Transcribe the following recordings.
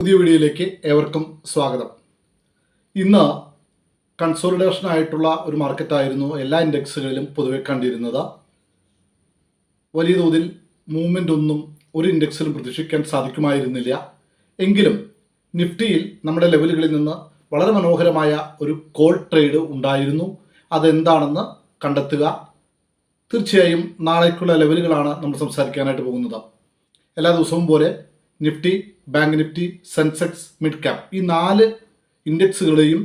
പുതിയ വീഡിയോയിലേക്ക് ഏവർക്കും സ്വാഗതം. ഇന്ന് കൺസോളിഡേഷൻ ആയിട്ടുള്ള ഒരു മാർക്കറ്റായിരുന്നു എല്ലാ ഇൻഡെക്സുകളിലും പൊതുവെ കണ്ടിരുന്നത്. വലിയ തോതിൽ മൂവ്മെൻ്റ് ഒന്നും ഒരു ഇൻഡെക്സിലും പ്രതീക്ഷിക്കാൻ സാധിക്കുമായിരുന്നില്ല. എങ്കിലും നിഫ്റ്റിയിൽ നമ്മുടെ ലെവലുകളിൽ നിന്ന് വളരെ മനോഹരമായ ഒരു കോൾ ട്രേഡ് ഉണ്ടായിരുന്നു. അതെന്താണെന്ന് കണ്ടെത്തുക. തീർച്ചയായും നാളേക്കുള്ള ലെവലുകളാണ് നമ്മൾ സംസാരിക്കാനായിട്ട് പോകുന്നത്. എല്ലാ ദിവസവും പോലെ Nifty, bank Nifty, Sensex, mid cap ഈ 4 ഇൻഡെക്സുകളെയും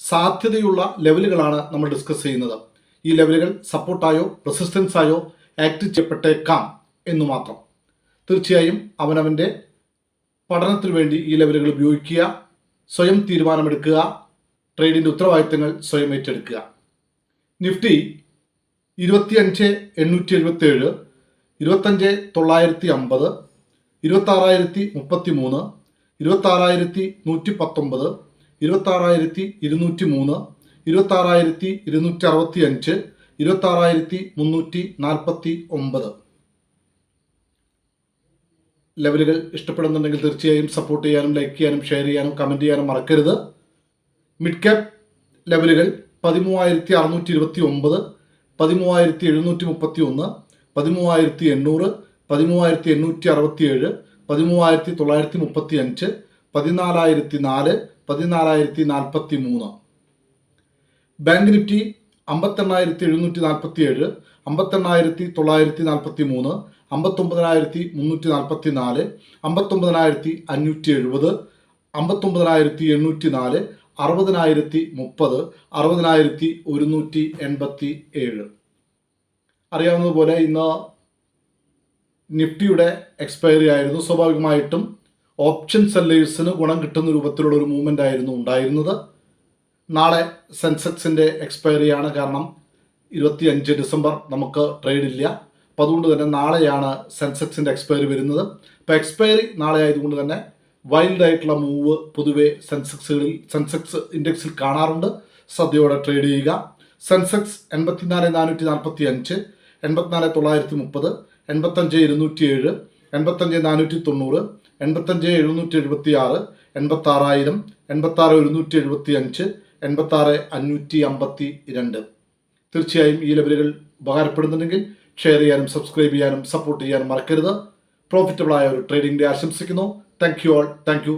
സാധ്യതയുള്ള ലെവലുകളാണ് നമ്മൾ ഡിസ്കസ് ചെയ്യുന്നത്. ഈ ലെവലുകൾ സപ്പോർട്ടായോ റെസിസ്റ്റൻസ് ആയോ ആക്ട് ചെയ്യപ്പെട്ടേക്കാം എന്നു മാത്രം. തീർച്ചയായും അവനവൻ്റെ പഠനത്തിനു വേണ്ടി ഈ ലെവലുകൾ ഉപയോഗിക്കുക, സ്വയം തീരുമാനമെടുക്കുക, ട്രേഡിൻ്റെ ഉത്തരവാദിത്തങ്ങൾ സ്വയം ഏറ്റെടുക്കുക. നിഫ്റ്റി 25,877, 25,950, 26,033, 26,119, 26,203, 26,265, 26,349 ലെവലുകൾ ഇഷ്ടപ്പെടുന്നുണ്ടെങ്കിൽ തീർച്ചയായും സപ്പോർട്ട് ചെയ്യാനും ലൈക്ക് ചെയ്യാനും ഷെയർ ചെയ്യാനും കമൻറ്റ് ചെയ്യാനും മറക്കരുത്. മിഡ് ക്യാപ് ലെവലുകൾ 13,629, 13,731, 13,800, 13,867, 13,935, 14,004, 14,043. Bank Nifty 58,747, 58,943, 59,344, 59,570, 59,804, 60,030, 60,187. അറിയാവുന്നതുപോലെ ഇന്ന് നിഫ്റ്റിയുടെ എക്സ്പയറി ആയിരുന്നു. സ്വാഭാവികമായിട്ടും ഓപ്ഷൻ സെല്ലേഴ്സിന് ഗുണം കിട്ടുന്ന രൂപത്തിലുള്ള ഒരു മൂവ്മെൻ്റ് ആയിരുന്നു ഉണ്ടായിരുന്നത്. നാളെ സെൻസെക്സിൻ്റെ എക്സ്പയറിയാണ്. കാരണം 25 ഡിസംബർ നമുക്ക് ട്രേഡ് ഇല്ല. അപ്പോൾ അതുകൊണ്ട് തന്നെ നാളെയാണ് സെൻസെക്സിൻ്റെ എക്സ്പയറി വരുന്നത്. അപ്പോൾ എക്സ്പയറി നാളെ ആയതുകൊണ്ട് തന്നെ വൈൽഡ് ആയിട്ടുള്ള മൂവ് പൊതുവെ സെൻസെക്സ് ഇൻഡെക്സിൽ കാണാറുണ്ട്. ശ്രദ്ധയോടെ ട്രേഡ് ചെയ്യുക. സെൻസെക്സ് 84,445, 84,930, 85,207, 85,490, 85,776, 86,000, 86,175, 86,552. തീർച്ചയായും ഈ ലെവലുകൾ ഉപകാരപ്പെടുന്നുണ്ടെങ്കിൽ ഷെയർ ചെയ്യാനും സബ്സ്ക്രൈബ് ചെയ്യാനും സപ്പോർട്ട് ചെയ്യാനും മറക്കരുത്. പ്രോഫിറ്റബിളായ ഒരു ട്രേഡിംഗ് ഡേ ആശംസിക്കുന്നു. Thank you all. Thank you.